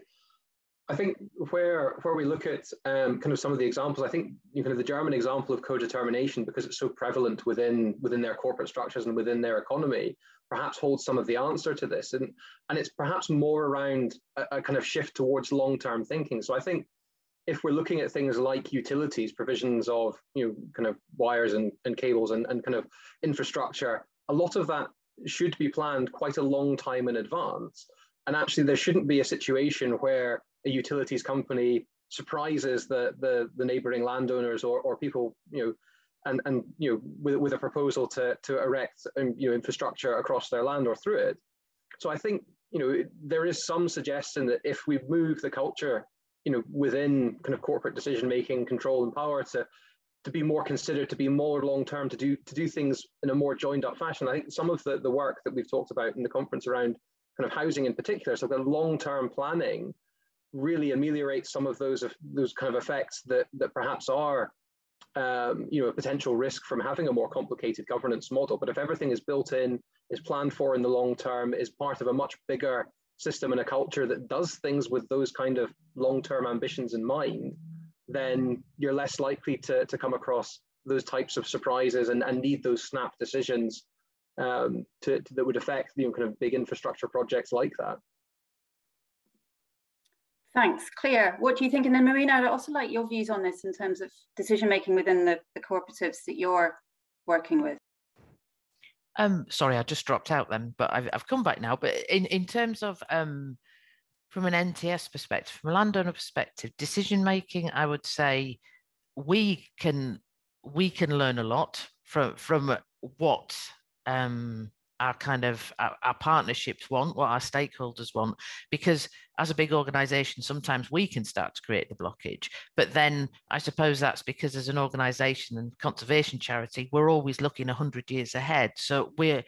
where we look at kind of some of the examples, I think kind of the German example of co-determination, because it's so prevalent within their corporate structures and within their economy, perhaps holds some of the answer to this, and it's perhaps more around a kind of shift towards long-term thinking. So I think if we're looking at things like utilities, provisions of, you know, kind of wires and cables and kind of infrastructure, a lot of that should be planned quite a long time in advance. And actually, there shouldn't be a situation where a utilities company surprises the neighboring landowners or people, you know, and you know, with a proposal to erect you know, infrastructure across their land or through it. So I think, you know, there is some suggestion that if we move the culture, you know, within kind of corporate decision making, control and power to be more considered, to be more long term, to do things in a more joined up fashion. I think some of the work that we've talked about in the conference around kind of housing in particular, so the long-term planning really ameliorates some of those kind of effects that perhaps are you know, a potential risk from having a more complicated governance model. But if everything is built in, is planned for in the long term, is part of a much bigger system and a culture that does things with those kind of long-term ambitions in mind, then you're less likely to come across those types of surprises and need those snap decisions that would affect, you know, kind of big infrastructure projects like that. Thanks. Clea, what do you think? And then Marina, I'd also like your views on this in terms of decision making within the cooperatives that you're working with. Sorry, I just dropped out then, but I've come back now. But in terms of from an NTS perspective, from a landowner perspective, decision making, I would say we can learn a lot from what our partnerships want, what our stakeholders want, because as a big organization, sometimes we can start to create the blockage. But then I suppose that's because as an organization and conservation charity, we're always looking 100 years ahead. So we're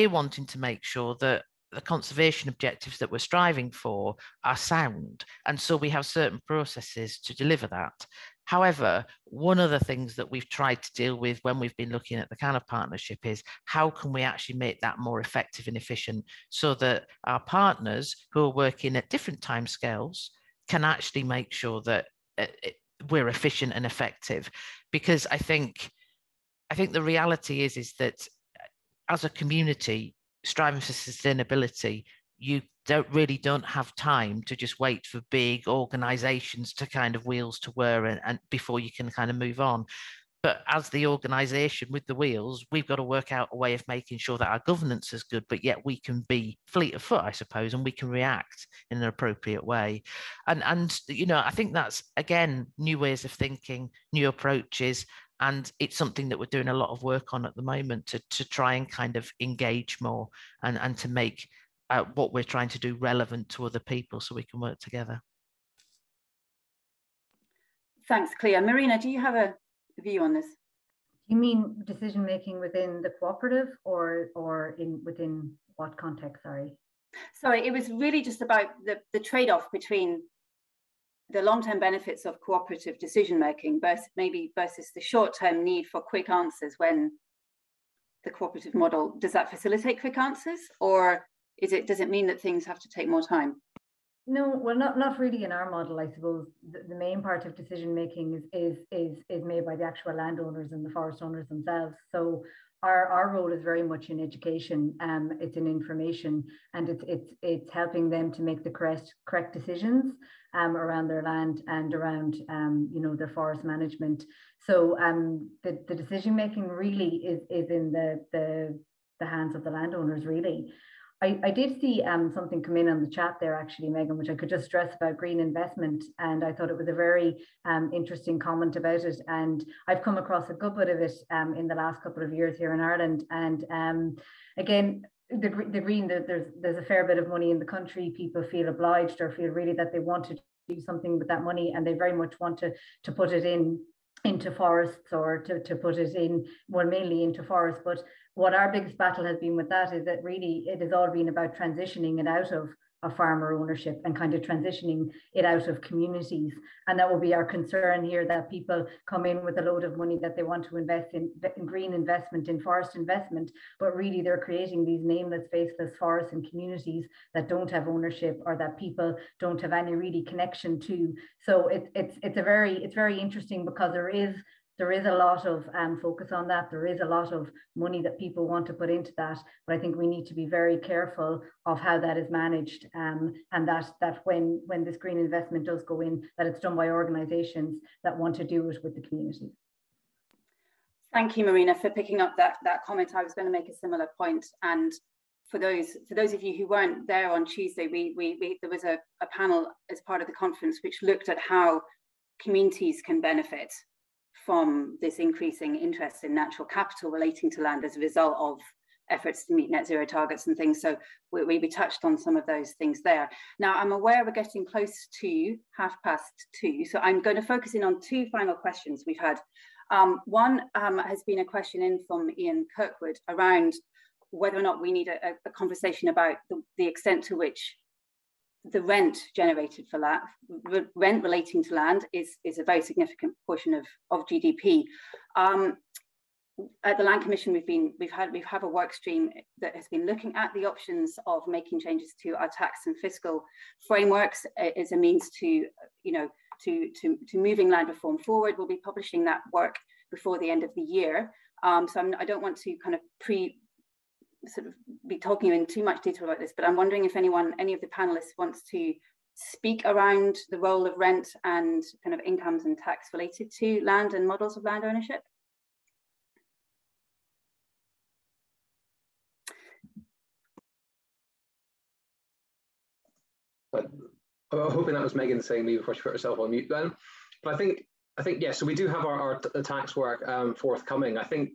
wanting to make sure that the conservation objectives that we're striving for are sound. And so we have certain processes to deliver that. However, one of the things that we've tried to deal with when we've been looking at the kind of partnership is how can we actually make that more effective and efficient so that our partners who are working at different timescales can actually make sure that we're efficient and effective. Because I think the reality is that as a community striving for sustainability, you don't have time to just wait for big organizations to kind of wheels to whir and before you can kind of move on. But as the organization with the wheels, we've got to work out a way of making sure that our governance is good, but yet we can be fleet of foot, I suppose, and we can react in an appropriate way. And you know, I think that's, again, new ways of thinking, new approaches. And it's something that we're doing a lot of work on at the moment to try and kind of engage more and to make what we're trying to do relevant to other people so we can work together. Thanks, Clea. Marina, do you have a view on this? You mean decision making within the cooperative or within what context? Sorry. Sorry, it was really just about the trade-off between the long-term benefits of cooperative decision-making versus the short-term need for quick answers when the cooperative model, does that facilitate quick answers, or does it mean that things have to take more time? No, well, not really in our model. I suppose the main part of decision making is made by the actual landowners and the forest owners themselves. So our role is very much in education. It's in information, and it's helping them to make the correct decisions around their land and around their forest management. So the decision making really is in the hands of the landowners, really. I did see something come in on the chat there, actually, Megan, which I could just stress about green investment. And I thought it was a very interesting comment about it. And I've come across a good bit of it in the last couple of years here in Ireland. And again, the green, there's a fair bit of money in the country. People feel obliged or feel really that they want to do something with that money, and they very much want to put it into forests, or to put it in, well, mainly into forests. But what our biggest battle has been with that is that really it has all been about transitioning it out of farmer ownership and kind of transitioning it out of communities. And that will be our concern here, that people come in with a load of money that they want to invest in green investment, in forest investment, but really they're creating these nameless, faceless forests and communities that don't have ownership, or that people don't have any really connection to. So it's very interesting, because there is a lot of focus on that. There is a lot of money that people want to put into that, but I think we need to be very careful of how that is managed, and that when this green investment does go in, that it's done by organisations that want to do it with the community. Thank you, Marina, for picking up that comment. I was going to make a similar point, and for those of you who weren't there on Tuesday, there was a panel as part of the conference which looked at how communities can benefit from this increasing interest in natural capital relating to land as a result of efforts to meet net zero targets and things. So we touched on some of those things there. Now, I'm aware we're getting close to 2:30, so I'm going to focus in on two final questions we've had. One has been a question in from Ian Kirkwood around whether or not we need a conversation about the extent to which the rent generated for land, rent relating to land, is a very significant portion of GDP. At the Land Commission, we have a work stream that has been looking at the options of making changes to our tax and fiscal frameworks as a means to moving land reform forward. We'll be publishing that work before the end of the year. So I don't want to kind of be talking in too much detail about this, but I'm wondering if any of the panelists wants to speak around the role of rent and kind of incomes and tax related to land and models of land ownership. I'm hoping that was Megan saying me before she put herself on mute then. But I think yeah, so we do have our tax work forthcoming. I think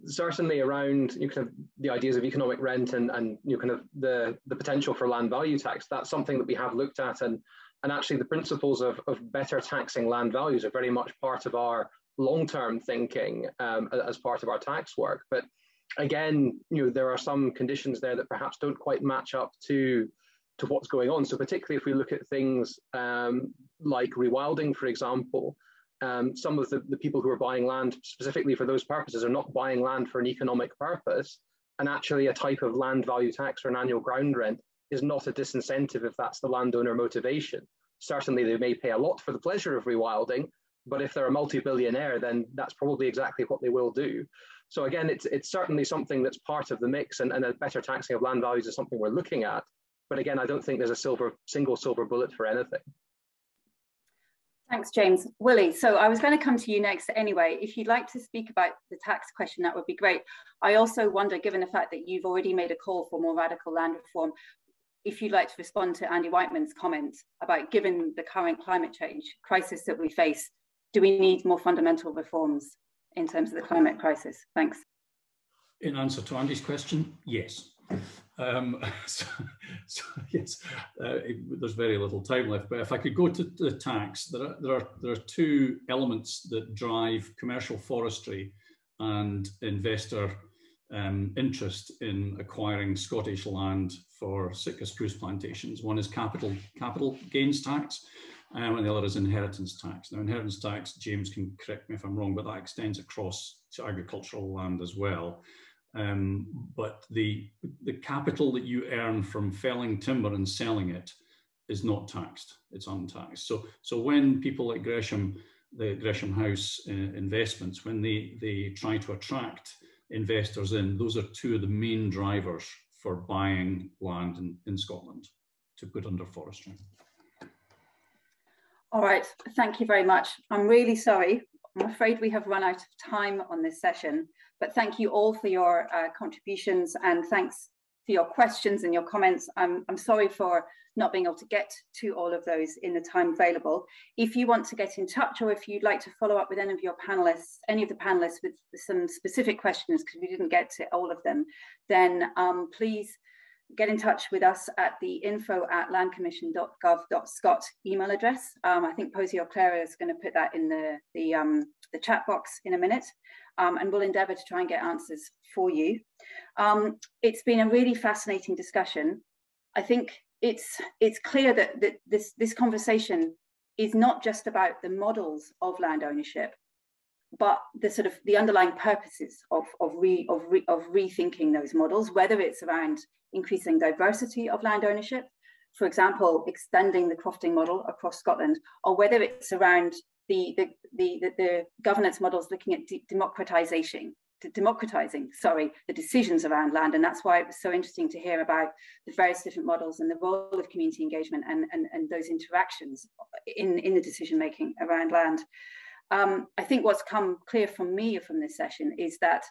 certainly around kind of the ideas of economic rent and kind of the potential for land value tax. That's something that we have looked at, and actually the principles of better taxing land values are very much part of our long-term thinking as part of our tax work. But again, there are some conditions there that perhaps don't quite match up to what's going on. So particularly if we look at things like rewilding, for example, some of the people who are buying land specifically for those purposes are not buying land for an economic purpose. And actually a type of land value tax or an annual ground rent is not a disincentive if that's the landowner motivation. Certainly they may pay a lot for the pleasure of rewilding, but if they're a multi-billionaire, then that's probably exactly what they will do. So again, it's certainly something that's part of the mix, and a better taxing of land values is something we're looking at. But again, I don't think there's a single silver bullet for anything. Thanks, James. Willie, so I was going to come to you next anyway. If you'd like to speak about the tax question, that would be great. I also wonder, given the fact that you've already made a call for more radical land reform, if you'd like to respond to Andy Whiteman's comments about, given the current climate change crisis that we face, do we need more fundamental reforms in terms of the climate crisis? Thanks. In answer to Andy's question, yes. Yes, there's very little time left, but if I could go to the tax, there are two elements that drive commercial forestry and investor interest in acquiring Scottish land for Sitka spruce plantations. One is capital gains tax, and the other is inheritance tax. Now, inheritance tax, James can correct me if I'm wrong, but that extends across to agricultural land as well. But the capital that you earn from felling timber and selling it is not taxed, it's untaxed. So when people like Gresham, the Gresham House investments, when they try to attract investors in, those are two of the main drivers for buying land in Scotland to put under forestry. All right, thank you very much. I'm really sorry. I'm afraid we have run out of time on this session, but thank you all for your contributions, and thanks for your questions and your comments. I'm sorry for not being able to get to all of those in the time available. If you want to get in touch, or if you'd like to follow up with any of your panelists, any of the panelists with some specific questions, because we didn't get to all of them, then please get in touch with us at the info@landcommission.gov.scot email address. I think Posey or Clara is going to put that in the chat box in a minute, and we'll endeavour to try and get answers for you. It's been a really fascinating discussion. I think it's clear that this conversation is not just about the models of land ownership, but the underlying purposes of rethinking those models, whether it's around increasing diversity of land ownership, for example, extending the crofting model across Scotland, or whether it's around the governance models looking at democratising the decisions around land. And that's why it was so interesting to hear about the various different models and the role of community engagement and those interactions in the decision making around land. I think what's come clear from me from this session is that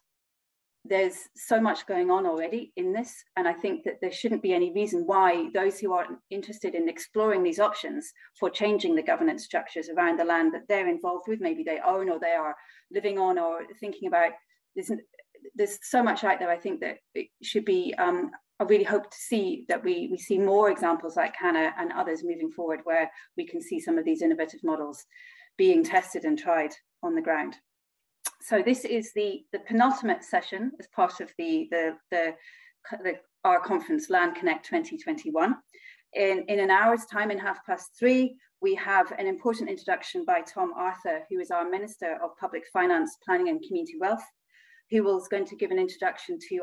there's so much going on already in this, and I think that there shouldn't be any reason why those who are interested in exploring these options for changing the governance structures around the land that they're involved with, maybe they own or they are living on or thinking about, there's so much out there. I think that it should be, I really hope to see that we see more examples like Hannah and others moving forward, where we can see some of these innovative models being tested and tried on the ground. So this is the penultimate session as part of our conference, Land Connect 2021. In an hour's time, in 3:30, we have an important introduction by Tom Arthur, who is our Minister of Public Finance, Planning and Community Wealth, who is going to give an introduction to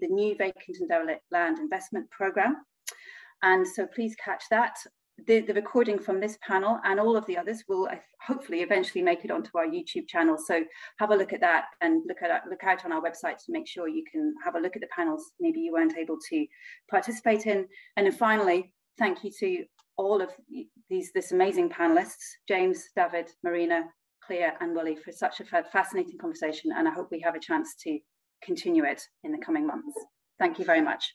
the new vacant and derelict land investment programme. And so please catch that. The recording from this panel and all of the others will hopefully eventually make it onto our YouTube channel. So have a look at that and look out on our website to make sure you can have a look at the panels maybe you weren't able to participate in. And then finally, thank you to all of this amazing panelists, James, David, Marina, Clea and Willie, for such a fascinating conversation. And I hope we have a chance to continue it in the coming months. Thank you very much.